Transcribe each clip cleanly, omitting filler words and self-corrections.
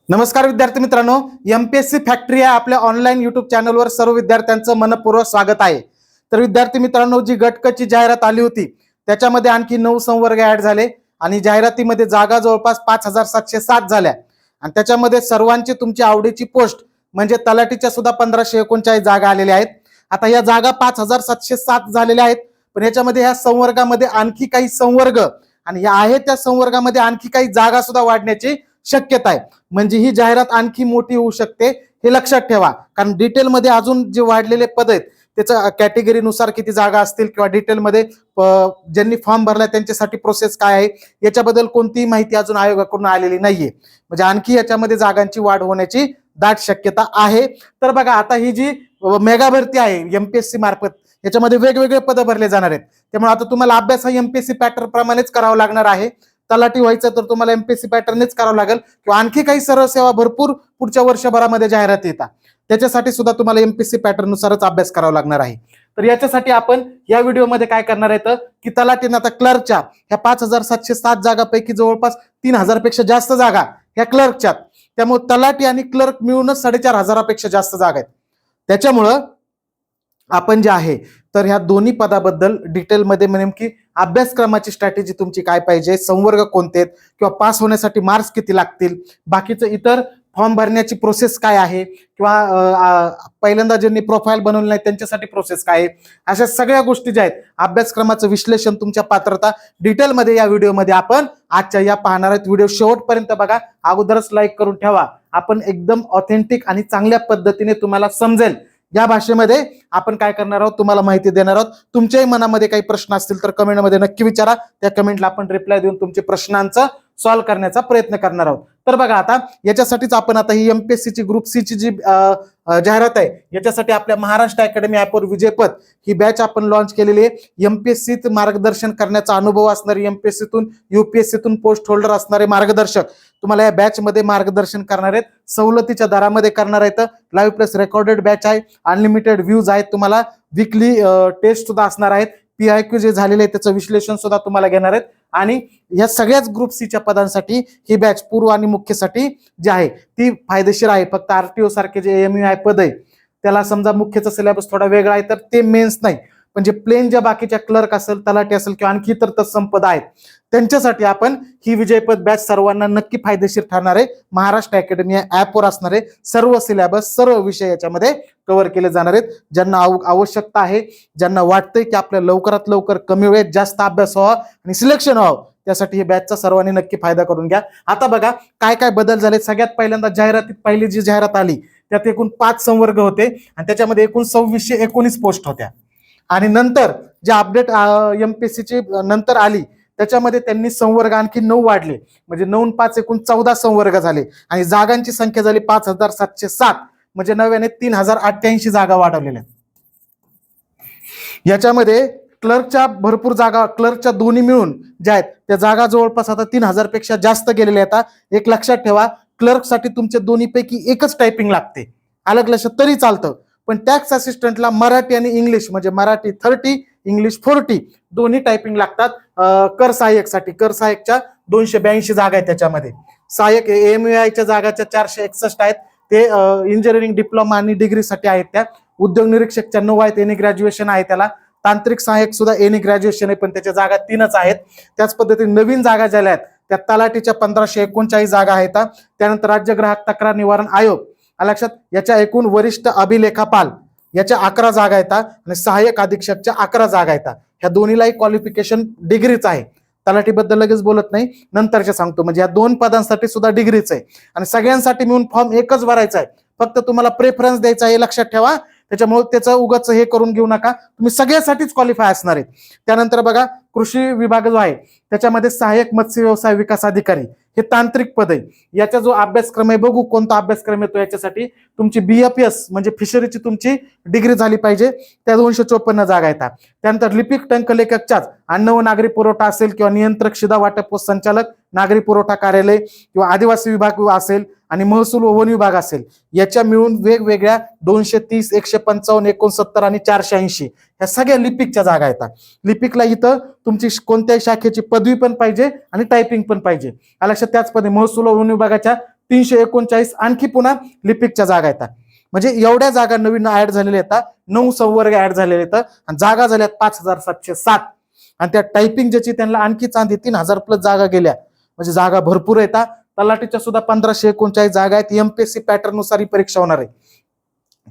नमस्कार विद्यार्थी मित्रांनो, एमपीएससी फॅक्टरी या आपल्या ऑनलाईन युट्यूब चॅनलवर सर्व विद्यार्थ्यांचं मनपूर्वक स्वागत आहे. तर विद्यार्थी मित्रांनो, जी गटकची जाहिरात आली होती त्याच्यामध्ये आणखी 9 संवर्ग ऍड झाले आणि जाहिरातीमध्ये जागा जवळपास 5707 झाल्या आणि त्याच्यामध्ये सर्वांची तुमची आवडीची पोस्ट म्हणजे तलाठीच्या सुद्धा 1539 जागा आलेल्या आहेत. आता या जागा 5707 झालेल्या आहेत, पण याच्यामध्ये ह्या संवर्गामध्ये आणखी काही संवर्ग आणि या आहेत त्या संवर्गामध्ये आणखी काही जागा सुद्धा वाढण्याची शक्यता आहे. म्हणजे ही जाहिरात आणखी मोठी होऊ शकते, हे लक्षात ठेवा. कारण डिटेलमध्ये अजून जे वाढलेले पद आहेत त्याच्या कॅटेगरीनुसार किती जागा असतील किंवा डिटेलमध्ये ज्यांनी फॉर्म भरला त्यांच्यासाठी प्रोसेस काय आहे याच्याबद्दल कोणतीही माहिती अजून आयोगाकडून आलेली नाहीये. म्हणजे आणखी याच्यामध्ये जागांची वाढ होण्याची दाट शक्यता आहे. तर बघा, आता ही जी मेगा भरती आहे एमपीएससी मार्फत याच्यामध्ये वेगवेगळे पद भरले जाणार आहेत. त्यामुळे आता तुम्हाला अभ्यास हा एमपीएससी पॅटर्न प्रमाणेच करावा लागणार आहे. तलाठी व्हायचं तर तुम्हाला एमपीएससी पॅटर्नच करावं लागेल किंवा आणखी काही सरळ सेवा भरपूर पुढच्या वर्षभरामध्ये जाहिरात येतात, त्याच्यासाठी सुद्धा तुम्हाला एमपीएससी पॅटर्न नुसारच अभ्यास करावा लागणार आहे. तर याच्यासाठी आपण या व्हिडिओमध्ये काय करणार आहे की तलाठीनं आता क्लर्कच्या ह्या 5707 जागापैकी जवळपास 3000 पेक्षा जास्त जागा ह्या क्लर्कच्या, त्यामुळे तलाठी आणि क्लर्क मिळूनच 4500 पेक्षा जास्त जागा आहेत. त्याच्यामुळं आपण जे आहे तर ह्या दोन्ही पदाबद्दल डिटेलमध्ये नेमकी अभ्यासक्रमाची स्ट्रॅटेजी तुमची काय पाहिजे, संवर्ग कोणते आहेत किंवा पास होण्यासाठी मार्क्स किती लागतील, बाकीचं इतर फॉर्म भरण्याची प्रोसेस काय आहे किंवा पहिल्यांदा ज्यांनी प्रोफाईल बनवलं नाही त्यांच्यासाठी प्रोसेस काय आहे, अशा सगळ्या गोष्टी ज्या आहेत अभ्यासक्रमाचं विश्लेषण तुमच्या पात्रता डिटेलमध्ये या व्हिडिओमध्ये आपण आजच्या या पाहणार आहेत. व्हिडिओ शेवटपर्यंत बघा, अगोदरच लाईक करून ठेवा. आपण एकदम ऑथेंटिक आणि चांगल्या पद्धतीने तुम्हाला समजेल या भाषेमध्ये आपण काय करणार आहोत तुम्हाला माहिती देणार आहोत. तुमच्याही मनामध्ये काही प्रश्न असतील तर कमेंटमध्ये नक्की विचारा, त्या कमेंटला आपण रिप्लाय देऊन तुमच्या प्रश्नांचं सॉल्व्ह करण्याचा प्रयत्न करणार आहोत. तर बघा, आता याच्यासाठीच आपण आता ही एमपीएससीची ग्रुप सी ची जी जाहिरात आहे याच्यासाठी आपल्या महाराष्ट्र अकॅडमी ॲपवर विजयपथ ही बॅच आपण लॉन्च केलेली आहे. एमपीएससीत मार्गदर्शन करण्याचा अनुभव असणारे, एमपीएससीतून यूपीएससीतून पोस्ट होल्डर असणारे मार्गदर्शक तुम्हाला या बॅच मध्ये मार्गदर्शन करणार आहेत. सवलतीच्या दरामध्ये करणार आहेत. लाईव्ह प्लस रेकॉर्डेड बॅच आहे, अनलिमिटेड व्ह्यूज आहेत, तुम्हाला वीकली टेस्ट सुद्धा असणार आहेत, PIQ जे झालेले आहे त्याचं विश्लेषण सुद्धा तुम्हाला घेणार आहेत. आणि या सगळ्याच ग्रुप सीच्या पदांसाठी ही बॅच पूर्व आणि मुख्यसाठी जी आहे ती फायदेशीर आहे. फक्त आरटीओ सारखे जे AMUI पद आहे त्याला समजा मुख्यचा सिलेबस थोडा वेगळा आहे तर ते मेन्स नाही, पण जे प्लेन ज्या बाकीच्या क्लर्क असेल, तलाठी असेल किंवा आणखी इतर तत्सम पद आहेत त्यांच्यासाठी आपण ही विजयपथ बॅच सर्वांना नक्की फायदेशीर ठरणार आहे. महाराष्ट्र अकॅडमी या ॲपवर असणारे सर्व सिलेबस, सर्व विषय याच्यामध्ये कव्हर केले जाणार आहेत. ज्यांना आवश्यकता आहे, ज्यांना वाटतंय की आपल्या लवकरात लवकर कमी वेळेत जास्त अभ्यास व्हावा आणि सिलेक्शन व्हावं, त्यासाठी ही बॅचचा सर्वांनी नक्की फायदा करून घ्या. आता बघा काय काय बदल झाले. सगळ्यात पहिल्यांदा जाहिरातीत पहिली जी जाहिरात आली त्यात एकूण 5 संवर्ग होते आणि त्याच्यामध्ये एकूण 2619 पोस्ट होत्या. आणि नंतर जे अपडेट एमपीएससीची नंतर आली त्याच्यामध्ये त्यांनी संवर्ग आणखी 9 वाढले, म्हणजे 9 आणि 5 एकूण 14 संवर्ग झाले आणि जागांची संख्या झाली 5707, म्हणजे नव्याने 3088 जागा वाढवलेल्या. याच्यामध्ये क्लर्कच्या भरपूर जागा, क्लर्कच्या दोन्ही मिळून ज्या आहेत त्या जागा जवळपास आता 3000 पेक्षा जास्त गेलेल्या आहेत. एक लक्षात ठेवा, क्लर्कसाठी तुमच्या दोन्हीपैकी एकच टायपिंग लागते, अलग लक्षात तरी चालतं, पण टॅक्स असिस्टंटला मराठी आणि इंग्लिश म्हणजे मराठी 30 इंग्लिश 40 दोन्ही टायपिंग लागतात. कर सहाय्यकसाठी, कर सहाय्यकच्या 282 जागा आहेत. त्याच्यामध्ये सहाय्यक AMUIच्या जागाच्या 461 आहेत, ते इंजिनिअरिंग डिप्लोमा आणि डिग्रीसाठी आहेत. त्या उद्योग निरीक्षकच्या 9 आहेत, एनी ग्रॅज्युएशन आहे त्याला. तांत्रिक सहाय्यक सुद्धा एनी ग्रॅज्युएशन आहे पण त्याच्या जागा 3च आहेत. त्याच पद्धतीने नवीन जागा झाल्या आहेत त्या तलाठीच्या 1539 जागा आहेत. त्यानंतर राज्य ग्राहक तक्रार निवारण आयोग लक्षात, याच्या एकूण वरिष्ठ अभिलेखापाल याच्या 11 जागा आहेत आणि सहाय्यक अधीक्षकच्या 11 जागा आहेत. ह्या दोन्हीलाही क्वालिफिकेशन डिग्रीच आहे. तलाठीबद्दल लगेच बोलत नाही, नंतरच्या सांगतो. म्हणजे या 2 पदांसाठी सुद्धा डिग्रीच आहे आणि सगळ्यांसाठी मिळून फॉर्म एकच भरायचा आहे, फक्त तुम्हाला प्रेफरन्स द्यायचा आहे, लक्षात ठेवा. त्याच्यामुळे त्याचं उगाच हे करून घेऊ नका, तुम्ही सगळ्यासाठीच क्वालिफाय असणार आहेत. त्यानंतर बघा, कृषी विभाग जो आहे त्याच्यामध्ये सहाय्यक मत्स्य व्यवसाय विकास अधिकारी हे तांत्रिक पद आहे. याचा जो अभ्यासक्रम आहे बघू कोणता अभ्यासक्रम येतो. याच्यासाठी तुमची BFS म्हणजे फिशरीची तुमची डिग्री झाली पाहिजे, त्या 254 जागा आहेत. त्यानंतर लिपिक टंकलेखकच्याच अन्न व नागरी पुरवठा असेल किंवा नियंत्रक शिधा वाटप व संचालक नागरी पुरवठा कार्यालय किंवा आदिवासी विभाग असेल आणि महसूल व वन विभाग असेल, याच्या मिळून वेगवेगळ्या 230 155 69 आणि 480 ह्या सगळ्या लिपिकच्या जागा आहेत. लिपिकला इथं तुमची कोणत्याही शाखेची पदवी पण पाहिजे आणि टायपिंग पण पाहिजे. लक्षात, त्याच पद्धतीने महसूल व वन विभागाच्या 339 आणखी पुन्हा लिपिकच्या जागा येतात. म्हणजे एवढ्या जागा नवीन ऍड झालेल्या येतात, 9 संवर्ग ऍड झालेले येतात आणि जागा झाल्यात 5707. आणि त्या टायपिंग ज्याची त्यांना आणखी चांदी 3000 प्लस जागा गेल्या, म्हणजे जागा भरपूर येतात. तलाठीच्या सुद्धा 1539 जागा आहेत. एमपीएससी पॅटर्न नुसार ही परीक्षा होणार आहे,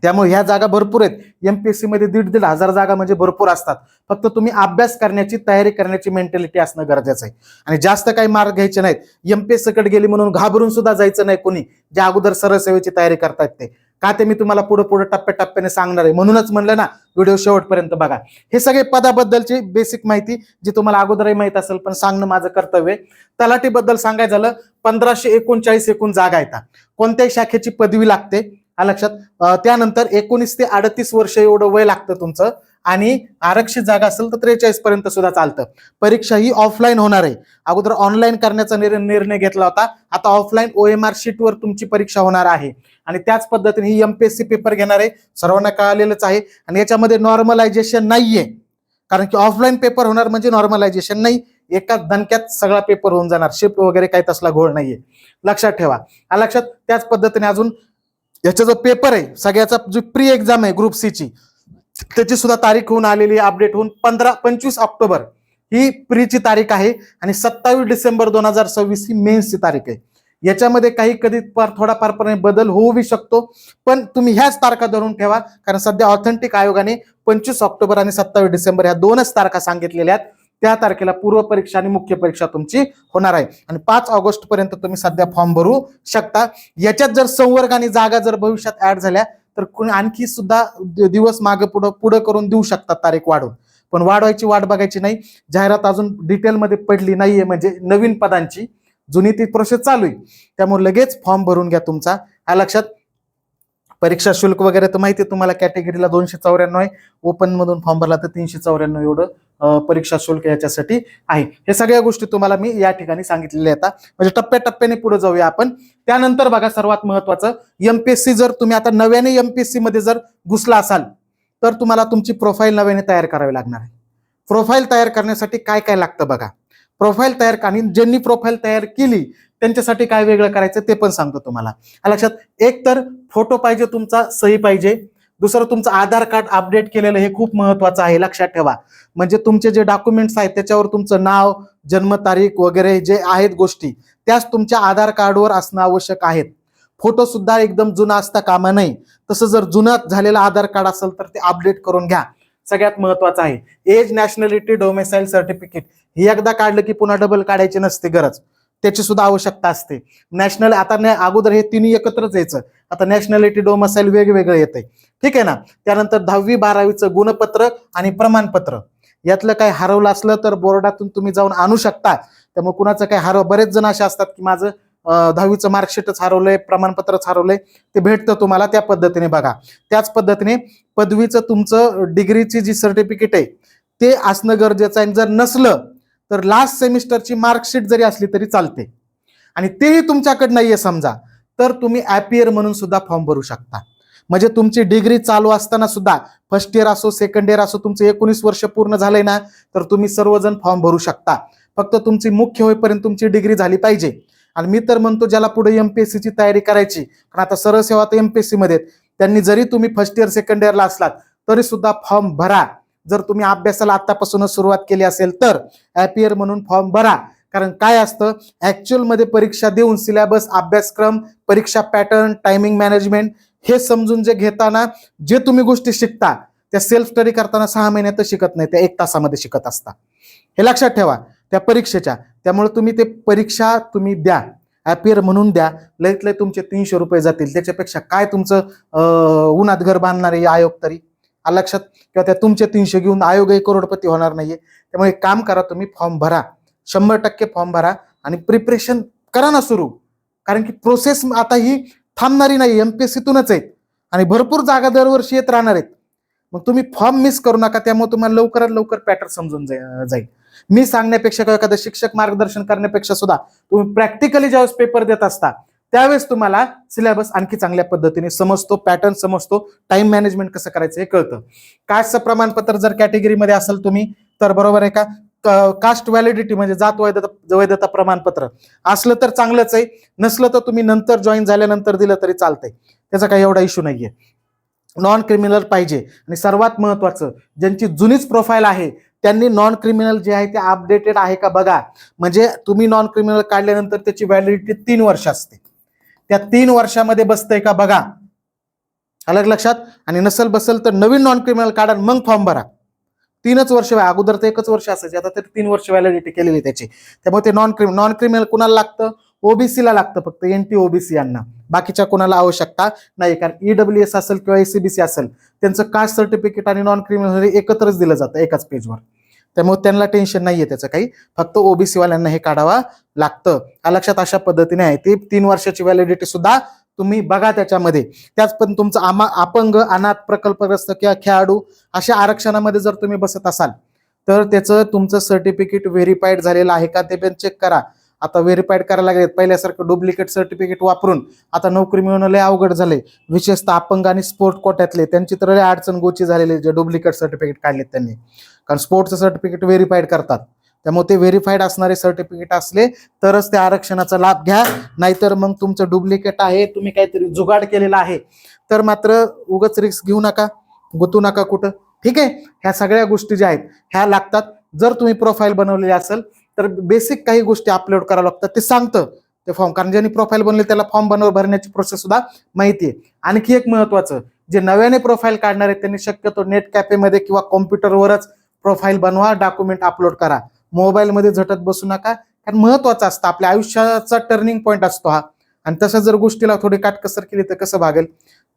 त्यामुळे ह्या जागा भरपूर आहेत. एमपीएससी मध्ये 1,500 जागा म्हणजे भरपूर असतात. फक्त तुम्ही अभ्यास करण्याची, तयारी करण्याची मेंटॅलिटी असणं गरजेचं आहे. आणि जास्त काही मार्क घ्यायचे नाहीत. एमपीएससी कडे गेली म्हणून घाबरून सुद्धा जायचं नाही कोणी, जे अगोदर सरळ सेवेची तयारी करतायत ते. का ते मी तुम्हाला पुढे पुढे टप्प्याटप्प्याने सांगणार आहे, म्हणूनच म्हणलं ना व्हिडिओ शेवटपर्यंत बघा. हे सगळे पदाबद्दलची बेसिक माहिती जी तुम्हाला अगोदरही माहित असेल, पण सांगणं माझं कर्तव्य आहे. तलाठीबद्दल सांगायचं झालं, 1539 एकूण जागा येतात. कोणत्याही शाखेची पदवी लागते, लक्षात. त्यानंतर 19 ते 38 वर्ष एवढं वय लागतं तुमचं. आणि आरक्षित जागा असेल तर 43 पर्यंत सुद्धा चालतं. परीक्षा ही ऑफलाईन होणार आहे. अगोदर ऑनलाईन करण्याचा निर्णय घेतला होता, आता ऑफलाईन OMR शीटवर तुमची परीक्षा होणार आहे. आणि त्याच पद्धतीने ही एमपीएससी पेपर घेणार आहे, सर्वांना कळालेलंच आहे. आणि याच्यामध्ये नॉर्मलायझेशन नाहीये, कारण की ऑफलाईन पेपर होणार म्हणजे नॉर्मलायझेशन नाही. एकाच दणक्यात सगळा पेपर होऊन जाणार, शिफ्ट वगैरे काही तसला घोळ नाहीये, लक्षात ठेवा. लक्षात. त्याच पद्धतीने अजून याचा जो पेपर आहे सगळ्याचा, जो प्री एक्झाम आहे ग्रुप सी ची, त्याची सुद्धा तारीख होऊन आलेली, अपडेट होऊन 25 ऑक्टोबर ही प्रीची तारीख आहे. आणि 27 डिसेंबर 2026 ही मेन्सची तारीख आहे. याच्यामध्ये काही कधी थोडाफार बदल होऊ शकतो, पण तुम्ही ह्याच तारखा धरून ठेवा, कारण सध्या ऑथेंटिक आयोगाने 25 ऑक्टोबर आणि 27 डिसेंबर या 2च तारखा सांगितलेल्या आहेत. त्या तारखेला पूर्व परीक्षा आणि मुख्य परीक्षा तुमची होणार आहे. आणि 5 ऑगस्ट पर्यंत तुम्ही सध्या फॉर्म भरू शकता. याच्यात जर संवर्ग आणि जागा जर भविष्यात ऍड झाल्या तर कोणी आणखी सुद्धा दिवस मागे पुढे करून देऊ शकतात, तारीख वाढवून. पण वाढवायची वाट बघायची नाही. जाहिरात अजून डिटेलमध्ये पडली नाहीये, म्हणजे नवीन पदांची, जुनी ती प्रोसेस चालू आहे. त्यामुळे लगेच फॉर्म भरून घ्या तुमचा, लक्षात. परीक्षा शुल्क वगैरे तर माहिती आहे तुम्हाला, कॅटेगरीला 294 आहे, ओपन मधून फॉर्म भरला तर 394 एवढं परीक्षा शुल्क याच्यासाठी आहे. हे सगळ्या गोष्टी तुम्हाला मी या ठिकाणी सांगितलेल्या आहेत. म्हणजे टप्प्याटप्प्याने पुढे जाऊया आपण. त्यानंतर बघा, सर्वात महत्वाचं, एमपीएससी जर तुम्ही आता नव्याने एमपीएससी मध्ये जर घुसला असाल तर तुम्हाला तुमची प्रोफाईल नव्याने तयार करावी लागणार आहे. प्रोफाईल तयार करण्यासाठी काय काय लागतं बघा. प्रोफाईल तयार, आणि ज्यांनी प्रोफाईल तयार केली त्यांच्यासाठी काय वेगळं करायचं ते पण सांगतो तुम्हाला, लक्षात. एक तर फोटो पाहिजे तुमचा, सही पाहिजे. दुसरं तुमचं आधार कार्ड अपडेट केलेलं, हे खूप महत्वाचं आहे, लक्षात ठेवा. म्हणजे तुमचे जे डॉक्युमेंट्स आहेत त्याच्यावर तुमचं नाव, जन्मतारीख वगैरे जे आहेत गोष्टी, त्याच तुमच्या आधार कार्डवर असणं आवश्यक आहेत. फोटो सुद्धा एकदम जुना असता कामा नये. तसं जर जुना झालेला आधार कार्ड असेल तर ते अपडेट करून घ्या. सगळ्यात महत्वाचं आहे एज, नॅशनॅलिटी, डोमेसाईल सर्टिफिकेट. हे एकदा काढलं की पुन्हा डबल काढायची नसते गरज, त्याची सुद्धा आवश्यकता असते. नॅशनल, आता अगोदर हे तिन्ही एकत्रच यायचं, आता नॅशनॅलिटी, डोमेसाईल वेगवेगळं येतंय, ठीक आहे ना. त्यानंतर 10वी 12वीचं गुणपत्र आणि प्रमाणपत्र, यातलं काही हरवलं असलं तर बोर्डातून तुम्ही जाऊन आणू शकता. त्यामुळे कुणाचं काही बरेच जण असे असतात की माझं 10वीचं मार्कशीटच हरवलंय, प्रमाणपत्रच हरवलंय, ते भेटतं तुम्हाला, त्या पद्धतीने बघा. त्याच पद्धतीने पदवीचं तुमचं डिग्रीची जी सर्टिफिकेट आहे ते असणं गरजेचं आहे. जर नसलं तर लास्ट सेमिस्टरची मार्कशीट जरी असली तरी चालते. आणि तेही तुमच्याकडे नाहीये समजा, तर तुम्ही ॲपियर म्हणून सुद्धा फॉर्म भरू शकता. म्हणजे तुमची डिग्री चालू असताना सुद्धा, फर्स्ट इयर असो सेकंड इयर असो, तुमचं 19 वर्ष पूर्ण झालंय ना, तर तुम्ही सर्वजण फॉर्म भरू शकता. फक्त तुमची मुख्य होईपर्यंत तुमची डिग्री झाली पाहिजे. आणि मी तर म्हणतो ज्याला पुढे एमपीएससीची तयारी करायची, कारण आता सरळ सेवा तर एमपीएससी मध्ये, त्यांनी जरी तुम्ही फर्स्ट इयर सेकंड इयरला असलात तरी सुद्धा फॉर्म भरा. जर तुम्ही अभ्यासाला आतापासूनच सुरुवात केली असेल तर ॲपियर म्हणून फॉर्म भरा. कारण काय असतं, ऍक्च्युअल मध्ये परीक्षा देऊन सिलेबस, अभ्यासक्रम, परीक्षा पॅटर्न, टायमिंग मॅनेजमेंट हे समजून जे घेताना जे तुम्ही गोष्टी शिकता, त्या सेल्फ स्टडी करताना 6 महिन्यात शिकत नाही, त्या 1 तासामध्ये शिकत असता. हे लक्षात ठेवा त्या परीक्षेच्या. त्यामुळे तुम्ही ते परीक्षा तुम्ही द्या, ॲपियर म्हणून द्या. लईत लई तुमचे 300 रुपये जातील. त्याच्यापेक्षा काय तुमचं उन्हात घर बांधणारे आयोग तरी, लक्षात. किंवा त्या तुमचे 300 घेऊन आयोगही करोडपती होणार नाहीये. त्यामुळे एक काम करा, तुम्ही फॉर्म भरा, 100% फॉर्म भरा आणि प्रिपरेशन करा ना सुरू. कारण की प्रोसेस आता ही थांबणारी नाही, एमपीएससीतूनच आहेत आणि भरपूर जागा दरवर्षी येत राहणार आहेत. मग तुम्ही फॉर्म मिस करू नका. त्यामुळे तुम्हाला लवकरात लवकर पॅटर्न समजून जाईल. मी सांगण्यापेक्षा किंवा एखादं शिक्षक मार्गदर्शन करण्यापेक्षा सुद्धा तुम्ही प्रॅक्टिकली ज्यावेळेस पेपर देत असता त्यावेळेस तुम्हाला सिलेबस आणखी चांगल्या पद्धतीने समजतो, पॅटर्न समजतो, टाइम मॅनेजमेंट कसं करायचं हे कळतं. कास्टचं प्रमाणपत्र जर कॅटेगरीमध्ये असेल तुम्ही तर बरोबर आहे का, कास्ट व्हॅलिडिटी म्हणजे जात वैधता प्रमाणपत्र असलं तर चांगलंच आहे, नसलं तर तुम्ही नंतर जॉईन झाल्यानंतर दिलं तरी चालतंय, त्याचा काही एवढा इश्यू नाहीये. नॉन क्रिमिनल पाहिजे. आणि सर्वात महत्वाचं, ज्यांची जुनीच प्रोफाईल आहे त्यांनी नॉन क्रिमिनल जे आहे ते अपडेटेड आहे का बघा. म्हणजे तुम्ही नॉन क्रिमिनल काढल्यानंतर त्याची व्हॅलिडिटी 3 वर्ष असते, त्या 3 वर्षामध्ये बसतंय का बघा, अलग लक्षात. आणि नसल बसल तर नवीन नॉन क्रिमिनल काढा, मग फॉर्म भरा. 3च वर्ष, अगोदर तर 1च वर्ष असायचे, आता तर 3 वर्ष व्हॅलिडिटी केलेली त्याची. त्यामुळे ते नॉन क्रिमिनल कुणाला लागतं, ओबीसीला लागतं, फक्त एनटी ओबीसी यांना, बाकीच्या कोणाला आवश्यकता नाही. कारण ईडब्ल्यूएस असेल किंवा एसीबीसी असेल, त्यांचं कास्ट सर्टिफिकेट आणि नॉन क्रिमिनल एकत्रच दिलं जातं एकाच पेजवर, त्यामुळे त्यांना टेन्शन नाहीये त्याचं काही, फक्त ओबीसी वाल्यांना हे काढावं लागतं. लक्षात. अशा पद्धतीने आहे ती 3 वर्षाची व्हॅलिडिटी सुद्धा तुम्ही बघा त्याच्यामध्ये. त्याच पण तुमचं अपंग, अनाथ, प्रकल्पग्रस्त किंवा खेळाडू अशा आरक्षणामध्ये जर तुम्ही बसत असाल तर त्याचं तुमचं सर्टिफिकेट व्हेरीफाईड झालेलं आहे का ते पण चेक करा. आता व्हेरीफाईड करायला लागेल, पहिल्यासारखं डुप्लिकेट सर्टिफिकेट वापरून आता नोकरी मिळवणं लय अवघड झाले, विशेषतः अपंग आणि स्पोर्ट कोट्यातले, त्यांची तर लय अडचण गोची झालेली जे डुप्लिकेट सर्टिफिकेट काढलेत त्यांनी. कारण स्पोर्टचं सर्टिफिकेट व्हेरीफाईड करतात, त्यामुळे ते व्हेरीफाईड असणारे सर्टिफिकेट असले तरच त्या आरक्षणाचा लाभ घ्या, नाहीतर मग तुमचं डुप्लिकेट आहे, तुम्ही काहीतरी जुगाड केलेला आहे तर मात्र उगाच रिस्क घेऊ नका, गुतू नका कुठं. ठीक आहे. ह्या सगळ्या गोष्टी ज्या आहेत ह्या लागतात. जर तुम्ही प्रोफाईल बनवलेली असेल तर बेसिक काही गोष्टी अपलोड कराव्या लागतात, ते सांगतं ते फॉर्म, कारण ज्यांनी प्रोफाईल बनवली त्याला फॉर्म भरण्याची प्रोसेस सुद्धा माहिती आहे. आणखी एक महत्वाचं, जे नव्याने प्रोफाईल काढणार आहेत त्यांनी शक्यतो नेट कॅफेमध्ये किंवा कॉम्प्युटरवरच प्रोफाईल बनवा, डॉक्युमेंट अपलोड करा, मोबाईलमध्ये झटत बसू नका. कारण महत्वाचं असतं, आपल्या आयुष्याचा टर्निंग पॉईंट असतो हा. आणि तसं जर गोष्टीला थोडी काटकसर केली तर कसं भागेल.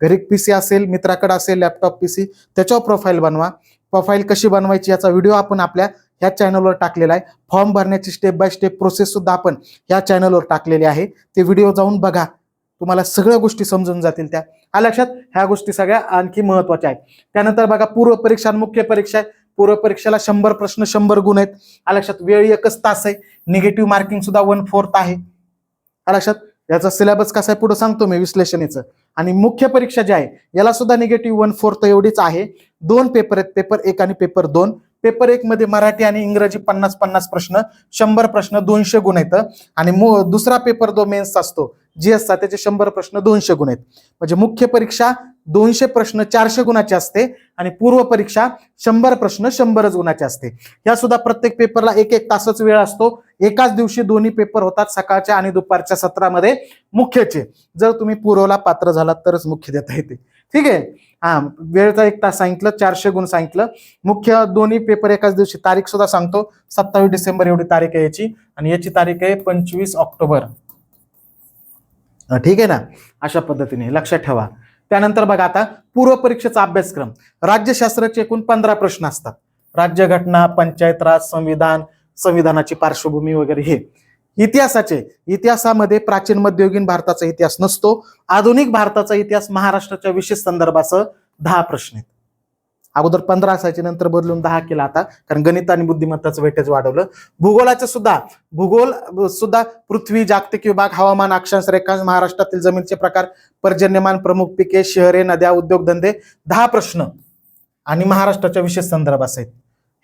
घरी पीसी असेल, मित्राकडे असेल लॅपटॉप पीसी, त्याच्यावर प्रोफाईल बनवा. प्रोफाईल कशी बनवायची याचा व्हिडिओ आपण आपल्या ह्या चॅनलवर टाकलेला आहे. फॉर्म भरण्याची स्टेप बाय स्टेप प्रोसेस सुद्धा आपण ह्या चॅनलवर टाकलेली आहे, ते व्हिडिओ जाऊन बघा, तुम्हाला सगळ्या गोष्टी समजून जातील त्या. लक्षात. ह्या गोष्टी सगळ्या आणखी महत्वाच्या आहेत. त्यानंतर बघा पूर्व परीक्षा आणि मुख्य परीक्षा आहे. पूर्व परीक्षेला 100 प्रश्न 100 गुण आहेत. लक्षात. वेळ 1च तास आहे. निगेटिव्ह मार्किंग सुद्धा 1/4 आहे. लक्षात. याचा सिलेबस कसा आहे पुढे सांगतो मी विश्लेषणीचं. आणि मुख्य परीक्षा जी आहे याला सुद्धा निगेटिव्ह 1/4 एवढीच आहे. 2 पेपर आहेत, पेपर 1 आणि पेपर 2. पेपर 1 मध्ये मराठी आणि इंग्रजी 50-50 प्रश्न, 100 प्रश्न, 200 गुण आहेत. आणि दुसरा पेपर 2 मेन्स असतो जीएसचा, त्याचे 100 प्रश्न 200 गुण आहेत. म्हणजे मुख्य परीक्षा 200 प्रश्न 400 गुणाची असते आणि पूर्व परीक्षा 100 प्रश्न 100 गुणाची असते. या सुद्धा प्रत्येक पेपरला 1-1 तासच वेळ असतो. एकाच दिवशी दोन्ही पेपर होतात, सकाळच्या आणि दुपारच्या सत्रामध्ये मुख्यचे. जर तुम्ही पूर्वला पात्र झालात तरच मुख्य देता येते. ठीक आहे. वेळचा 1 तास सांगितलं, 400 गुण सांगितलं. मुख्य दोन्ही पेपर एकाच दिवशी. तारीख सुद्धा सांगतो, 27 डिसेंबर एवढी तारीख आहे याची, आणि याची तारीख आहे 25 ऑक्टोबर. ठीक आहे ना. अशा पद्धतीने लक्षात ठेवा. त्यानंतर बघा आता पूर्व परीक्षेचा अभ्यासक्रम. राज्यशास्त्राचे एकूण 15 प्रश्न असतात. राज्यघटना, पंचायत राज, संविधान, संविधानाची पार्श्वभूमी वगैरे हे. इतिहासामध्ये प्राचीन मध्ययुगीन भारताचा इतिहास नसतो. आधुनिक भारताचा इतिहास, महाराष्ट्राच्या विशेष संदर्भासह 10 प्रश्न आहेत. अगोदर 15 असायचे, नंतर बदलून 10 केला आता, कारण गणित आणि बुद्धिमत्ताचं वेटेज वाढवलं. भूगोलाचं सुद्धा, भूगोल सुद्धा पृथ्वी, जागतिक विभाग, हवामान, अक्षांश, रेखांश, महाराष्ट्रातील जमिनीचे प्रकार, पर्जन्यमान, प्रमुख पिके, शहरे, नद्या, उद्योगधंदे, 10 प्रश्न आणि महाराष्ट्राच्या विशेष संदर्भास आहेत.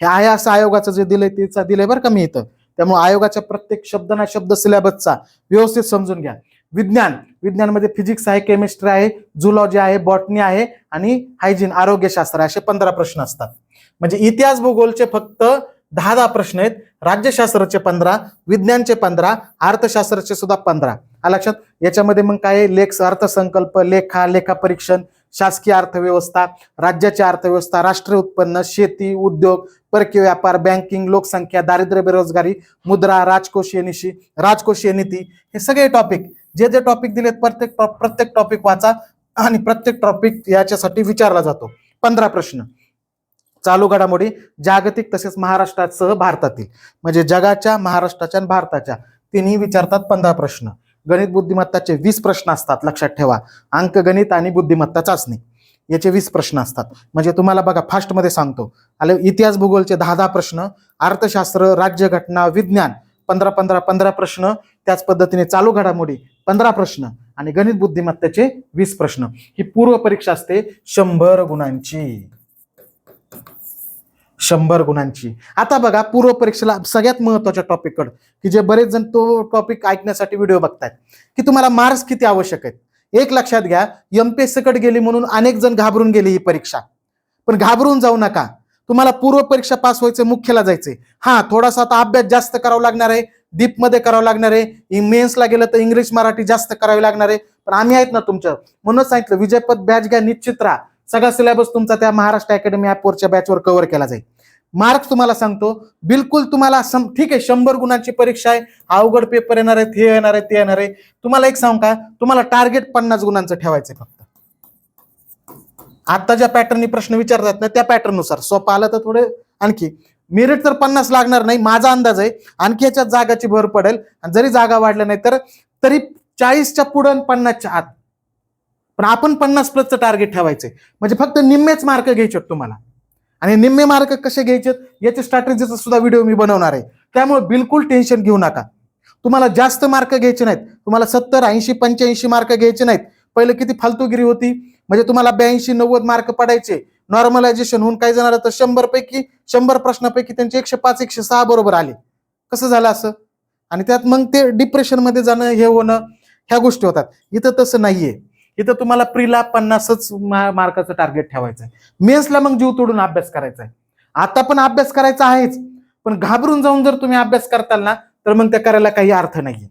हे आहे असं आयोगाचं जे दिलंय त्याचा दिलंय बरं का मी इथं. त्यामुळे आयोगाच्या प्रत्येक शब्द ना शब्द सिलेबसचा व्यवस्थित समजून घ्या. विज्ञानमध्ये फिजिक्स आहे, केमिस्ट्री आहे, झुलॉजी आहे, बॉटनी आहे आणि हायजीन, आरोग्यशास्त्र, असे 15 प्रश्न असतात. म्हणजे इतिहास भूगोलचे फक्त 10 प्रश्न आहेत. राज्यशास्त्राचे 15, विज्ञानचे 15, अर्थशास्त्राचे सुद्धा 15. लक्षात. याच्यामध्ये मग काय, अर्थसंकल्प, लेखा परीक्षण, शासकीय अर्थव्यवस्था, राज्याची अर्थव्यवस्था, राष्ट्रीय उत्पन्न, शेती, उद्योग, परकीय व्यापार, बँकिंग, लोकसंख्या, दारिद्र्य, बेरोजगारी, मुद्रा, राजकोषीय नीती, हे सगळे टॉपिक, जे टॉपिक दिलेत प्रत्येक टॉपिक वाचा आणि प्रत्येक टॉपिक याच्यासाठी विचारला जातो. 15 प्रश्न. चालू घडामोडी, जागतिक तसेच महाराष्ट्रासह भारतातील, म्हणजे जगाच्या, महाराष्ट्राच्या आणि भारताच्या तिन्ही विचारतात 15 प्रश्न. गणित बुद्धिमत्ताचे 20 प्रश्न असतात. लक्षात ठेवा. अंकगणित आणि बुद्धिमत्ता चाचणी याचे 20 प्रश्न असतात. म्हणजे तुम्हाला बघा फास्ट मध्ये सांगतो. इतिहास भूगोलचे 10 प्रश्न, अर्थशास्त्र, राज्यघटना, विज्ञान 15 प्रश्न, त्याच पद्धतीने चालू घडामोडी 15 प्रश्न आणि गणित बुद्धिमत्तेचे 20 प्रश्न. ही पूर्व परीक्षा असते 100 गुणांची. 100 गुणांची. आता बघा पूर्व परीक्षेला सगळ्यात महत्वाच्या टॉपिककडे, की जे बरेच जण तो टॉपिक ऐकण्यासाठी व्हिडिओ बघतायत, की तुम्हाला मार्क्स किती आवश्यक आहेत. एक लक्षात घ्या, एमपीएससी कडे गेली म्हणून अनेक जण घाबरून गेली ही परीक्षा, पण घाबरून जाऊ नका. तुम्हाला पूर्व परीक्षा पास व्हायचे, मुख्यला जायचे. हा, थोडासा आता अभ्यास जास्त करावा लागणार आहे, डीप मध्ये करावं लागणार आहे. मेन्सला गेलं तर इंग्लिश मराठी जास्त करावी लागणार आहे. पण आम्ही आहेत ना तुमच्या, म्हणून सांगितलं विजयपथ बॅच घ्या, निश्चित राहा. सगळा सिलेबस तुमचा त्या महाराष्ट्र अकॅडमी ऍपवरच्या बॅचवर कव्हर केला जाईल. मार्क्स तुम्हाला सांगतो बिलकुल तुम्हाला ठीक आहे. 100 गुणांची परीक्षा आहे, अवघड पेपर येणार आहेत, हे येणार आहे, ते येणार आहे. तुम्हाला एक सांगू का, तुम्हाला टार्गेट 50 गुणांचं ठेवायचंय फक्त. आता ज्या पॅटर्ननी प्रश्न विचारतात ना, त्या पॅटर्न नुसार सोपं आलं तर थोडे आणखी. मेरिट तर 50 लागणार नाही, माझा अंदाज आहे. आणखी याच्यात जागाची भर पडेल, आणि जरी जागा वाढल्या नाही तर तरी 40च्या पुढे 50च्या आत. पण आपण 50+ टार्गेट ठेवायचे, म्हणजे फक्त निम्मेच मार्क घ्यायचे तुम्हाला. आणि निम्मे मार्क कसे घ्यायचे याच्या स्ट्रॅटेजीचा सुद्धा व्हिडिओ मी बनवणार आहे. त्यामुळे बिलकुल टेन्शन घेऊ नका. तुम्हाला जास्त मार्क घ्यायचे नाहीत, तुम्हाला 70, 80, 85 मार्क घ्यायचे नाहीत. पहिले किती फालतूगिरी होती, म्हणजे तुम्हाला 82, 90 मार्क पडायचे. नॉर्मलायझेशन होऊन काय जाणार तर 100 प्रश्नापैकी त्यांचे 105, 106 बरोबर आले. कसं झालं असं? आणि त्यात मग ते डिप्रेशन मध्ये जाणं, हे होणं, ह्या गोष्टी होतात. इथं तसं नाहीये. इथं तुम्हाला प्रीला 50च मार्काचं टार्गेट ठेवायचं आहे. मेन्सला मग जीव तोडून अभ्यास करायचा आहे. आता पण अभ्यास करायचा आहेच, पण घाबरून जाऊन जर तुम्ही अभ्यास करताल ना, तर मग त्या करायला काही अर्थ नाहीये.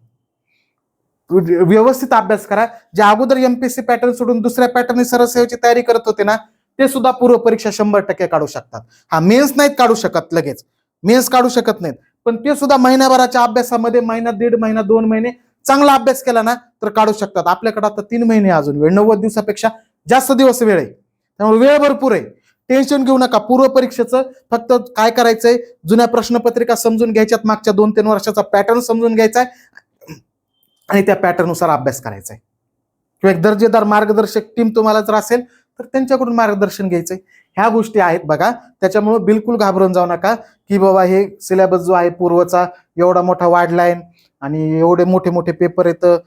व्यवस्थित अभ्यास करा. जे अगोदर एमपीएससी पॅटर्न सोडून दुसऱ्या पॅटर्न सरळ सेवेची तयारी करत होते ना, ते सुद्धा पूर्व परीक्षा 100% काढू शकतात. हा, मेन्स नाहीत काढू शकत, लगेच मेन्स काढू शकत नाहीत, पण ते सुद्धा महिन्याभराच्या अभ्यासामध्ये, महिना, 1.5 महिना, 2 महिने चांगला अभ्यास केला ना तर काढू शकतात. आपल्याकडे आता 3 महिने अजून वेळ, 90 दिवसापेक्षा जास्त दिवस वेळ आहे. त्यामुळे वेळ भरपूर आहे. टेन्शन घेऊ नका. पूर्व परीक्षेचं फक्त काय करायचंय, जुन्या प्रश्नपत्रिका समजून घ्यायच्यात, मागच्या 2-3 वर्षाचा पॅटर्न समजून घ्यायचा आहे आणि त्या पॅटर्ननुसार अभ्यास करायचा आहे. किंवा एक दर्जेदार मार्गदर्शक टीम तुम्हाला जर असेल तर त्यांच्याकडून मार्गदर्शन घ्यायचंय. ह्या गोष्टी आहेत बघा. त्याच्यामुळे बिलकुल घाबरून जाऊ नका, की बाबा हे सिलेबस जो आहे पूर्वचा एवढा मोठा वाढलाय आणि एवढे मोठे मोठे पेपर येतं,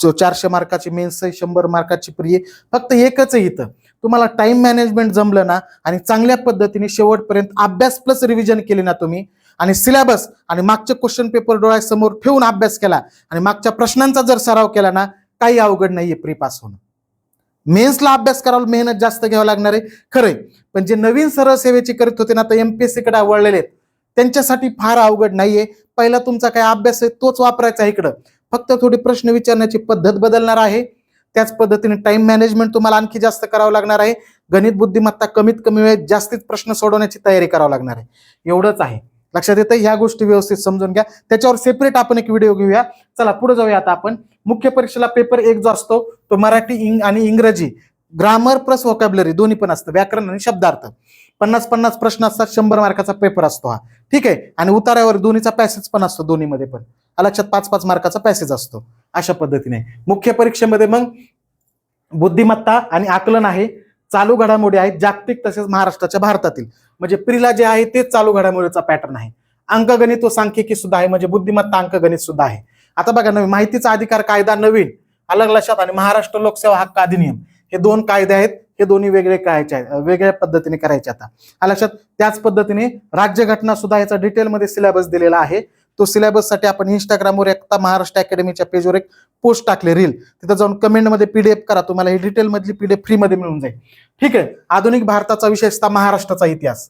जो 400 मार्काची मेन्स आहे, 100 मार्काची प्री आहे. फक्त एकच आहे इथं, तुम्हाला टाइम मॅनेजमेंट जमलं ना आणि चांगल्या पद्धतीने शेवटपर्यंत अभ्यास प्लस रिव्हिजन केली ना तुम्ही, आणि सिलेबस आणि मागचे क्वेश्चन पेपर डोळ्यासमोर ठेवून अभ्यास केला आणि मागच्या प्रश्नांचा जर सराव केला ना, काही अवघड नाहीये प्री पास होणं. मेन्सला अभ्यास करायला मेहनत जास्त घ्यावं लागणार आहे खरंय, पण जे नवीन सरळ सेवेची करत होते ना, तर एमपीएससी कडे वळलेले आहेत, त्यांच्यासाठी फार अवघड नाहीये. पहिला तुमचा काय अभ्यास आहे तोच वापरायचा इकडं, फक्त थोडी प्रश्न विचारण्याची पद्धत बदलणार आहे. त्याच पद्धतीने टाइम मॅनेजमेंट तुम्हाला आणखी जास्त करावं लागणार आहे. गणित बुद्धिमत्ता कमीत कमी वेळेत जास्तीत प्रश्न सोडवण्याची तयारी करावी लागणार आहे. एवढंच आहे. लक्षात येतं? ह्या गोष्टी व्यवस्थित समजून घ्या. त्याच्यावर सेपरेट आपण एक व्हिडिओ घेऊया. चला पुढे जाऊया. आता आपण मुख्य परीक्षेला पेपर 1 जो असतो तो मराठी आणि इंग्रजी, ग्रामर प्लस व्होकॅब्युलरी दोन्ही पण असतं, व्याकरण आणि शब्दार्थ. 50-50 प्रश्न असतात, 100 मार्काचा पेपर असतो हा. ठीक आहे. आणि उतार्यावर दोन्हीचा पॅसेज पण असतो, दोन्हीमध्ये पण लक्षात 5-5 मार्काचा पॅसेज असतो. अशा पद्धतीने मुख्य परीक्षेमध्ये मग बुद्धिमत्ता आणि आकलन आहे, चालू घडामोडी आहेत जागतिक तसेच महाराष्ट्राच्या, भारतातील. म्हणजे प्रीला जे आहे तेच चालू घडामोडीचा पॅटर्न आहे. अंकगणित व सांख्यिकी सुद्धा आहे, म्हणजे बुद्धिमत्ता अंकगणित सुद्धा आहे. आता बघा, नवीन माहितीचा अधिकार कायदा नवीन अलग लक्षात, आणि महाराष्ट्र लोकसेवा हक्क अधिनियम, हे 2 कायदे आहेत. हे दोन्ही वेगळे करायचे आहेत, वेगळ्या पद्धतीने करायचे. आता लक्षात. त्याच पद्धतीने राज्यघटना सुद्धा याचा डिटेलमध्ये सिलेबस दिलेला आहे. तो सिलेबस साठी आपण इंस्टाग्रामवर एकता महाराष्ट्र अकॅडमीच्या पेजवर एक पोस्ट टाकले, रील. तिथे जाऊन कमेंटमध्ये PDF करा, तुम्हाला ही डिटेल मधली PDF फ्री मध्ये मिळून जाईल. ठीक आहे. आधुनिक भारताचा, विशेषतः महाराष्ट्राचा इतिहास,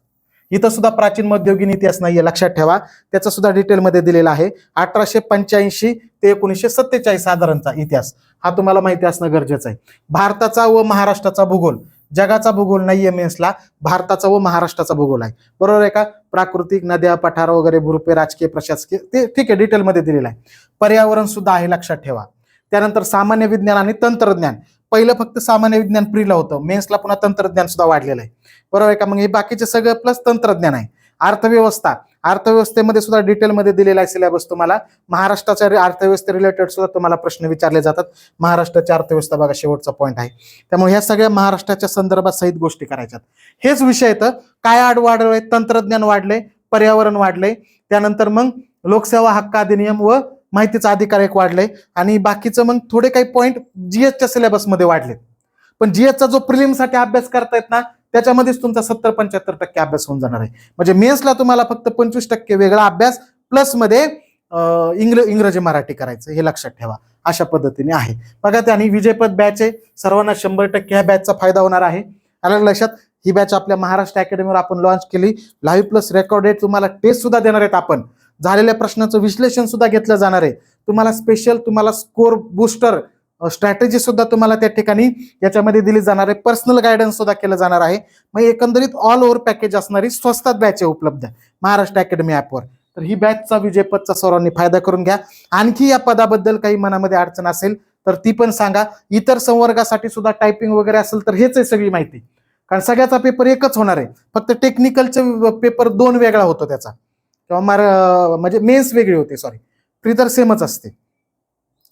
इथं सुद्धा प्राचीन मध्ययुगीन इतिहास नाहीये, लक्षात ठेवा. त्याचा सुद्धा डिटेलमध्ये दिलेला आहे. 1885 ते 1947 साधारणचा इतिहास हा तुम्हाला माहिती असणं गरजेचं आहे. भारताचा व महाराष्ट्राचा भूगोल, जगाचा भूगोल नाहीये मेन्सला, भारताचा व महाराष्ट्राचा भूगोल आहे. बरोबर आहे का? प्राकृतिक, नद्या, पठार वगैरे, भूरूपे, राजकीय, प्रशासकीय, ते ठीक आहे, डिटेलमध्ये दिलेलं आहे. पर्यावरण सुद्धा आहे, लक्षात ठेवा. त्यानंतर सामान्य विज्ञान आणि तंत्रज्ञान, पहिलं फक्त सामान्य विज्ञान प्रीला होतं, मेन्सला पुन्हा तंत्रज्ञान सुद्धा वाढलेलं आहे. बरोबर आहे का? मग हे बाकीचे सगळं प्लस तंत्रज्ञान आहे. अर्थव्यवस्था, अर्थव्यवस्थेमध्ये सुद्धा डिटेलमध्ये दिलेला आहे सिलेबस तुम्हाला. महाराष्ट्राच्या अर्थव्यवस्थे रिलेटेड सुद्धा तुम्हाला प्रश्न विचारले जातात. महाराष्ट्राची अर्थव्यवस्था बघा, शेवटचा पॉईंट आहे. त्यामुळे ह्या सगळ्या महाराष्ट्राच्या संदर्भात सहित गोष्टी करायच्यात. हेच विषय आहेत. काय आड वाढलंय? तंत्रज्ञान वाढले, पर्यावरण वाढले, त्यानंतर मग लोकसेवा हक्क अधिनियम व माहितीचा अधिकार एक वाढले, आणि बाकीचं मग थोडे काही पॉईंट जीएसच्या सिलेबसमध्ये वाढले. पण जीएसचा जो प्रिलिमसाठी अभ्यास करतायत ना, त्याच्यामध्येच तुमचा 70-75% अभ्यास होऊन जाणार आहे. म्हणजे मेन्सला तुम्हाला फक्त 25% वेगळा अभ्यास प्लस मध्ये इंग्रजी मराठी करायचं, हे लक्षात ठेवा. अशा पद्धतीने आहे बघा. आणि विजयपथ बॅच आहे, सर्वांना 100% ह्या बॅचचा फायदा होणार आहे. आलं लक्षात. ही बॅच आपल्या महाराष्ट्र अकॅडमीवर आपण लॉन्च केली. लाईव्ह प्लस रेकॉर्डेड तुम्हाला टेस्ट सुद्धा देणार आहेत आपण. झालेल्या प्रश्नाचं विश्लेषण सुद्धा घेतलं जाणार आहे. तुम्हाला स्पेशल तुम्हाला स्कोर बूस्टर स्ट्रॅटेजी सुद्धा तुम्हाला त्या ठिकाणी याच्यामध्ये दिली जाणार आहे. पर्सनल गायडन्स सुद्धा केलं जाणार आहे. मग एकंदरीत ऑल ओव्हर पॅकेज असणारी स्वस्तात बॅच आहे उपलब्ध महाराष्ट्र अकॅडमी ॲपवर. तर ही बॅचचा विजयपथचा सर्वांनी फायदा करून घ्या. आणखी या पदाबद्दल काही मनामध्ये अडचण असेल तर ती पण सांगा. इतर संवर्गासाठी सुद्धा टायपिंग वगैरे असेल तर हेच आहे सगळी माहिती. कारण सगळ्याचा पेपर एकच होणार आहे, फक्त टेक्निकलचे पेपर 2 वेगळा होतो त्याचा, किंवा म्हणजे मेन्स वेगळी होते, सॉरी, प्री तर सेमच असते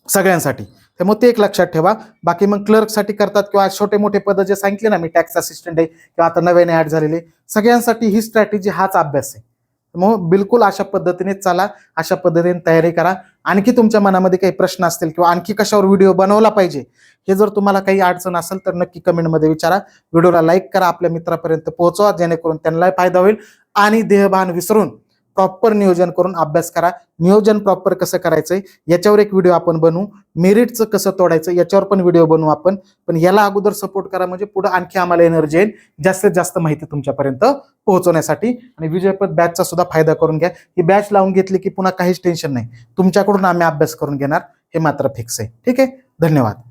सगळ्यांसाठी. त्यामुळे ते एक लक्षात ठेवा. बाकी मग क्लर्कसाठी करतात किंवा छोटे मोठे पद जे सांगितले ना मी, टॅक्स असिस्टंट आहे किंवा आता नव्याने ऍड झालेले, सगळ्यांसाठी ही स्ट्रॅटेजी हाच अभ्यास आहे. मग बिलकुल अशा पद्धतीने चाला, अशा पद्धतीने तयारी करा. आणखी तुमच्या मनामध्ये काही प्रश्न असतील किंवा आणखी कशावर व्हिडिओ बनवला पाहिजे हे जर तुम्हाला काही अडचण असेल तर नक्की कमेंटमध्ये विचारा. व्हिडिओला लाईक करा, आपल्या मित्रापर्यंत पोहोचवा, जेणेकरून त्यांनाही फायदा होईल. आणि देहभान विसरून प्रॉपर नियोजन करून अभ्यास करा. नियोजन प्रॉपर कसं करायचंय याच्यावर एक व्हिडिओ आपण बनवू. मेरिटचं कसं तोडायचं याच्यावर पण व्हिडिओ बनवू आपण. पण याला अगोदर सपोर्ट करा, म्हणजे पुढे आणखी आम्हाला एनर्जी येईल जास्तीत जास्त माहिती तुमच्यापर्यंत पोहोचवण्यासाठी. आणि विजयपथ बॅचचा सुद्धा फायदा करून घ्या. ही बॅच लावून घेतली की पुन्हा काहीच टेन्शन नाही, तुमच्याकडून आम्ही अभ्यास करून घेणार, हे मात्र फिक्स आहे. ठीक आहे, धन्यवाद.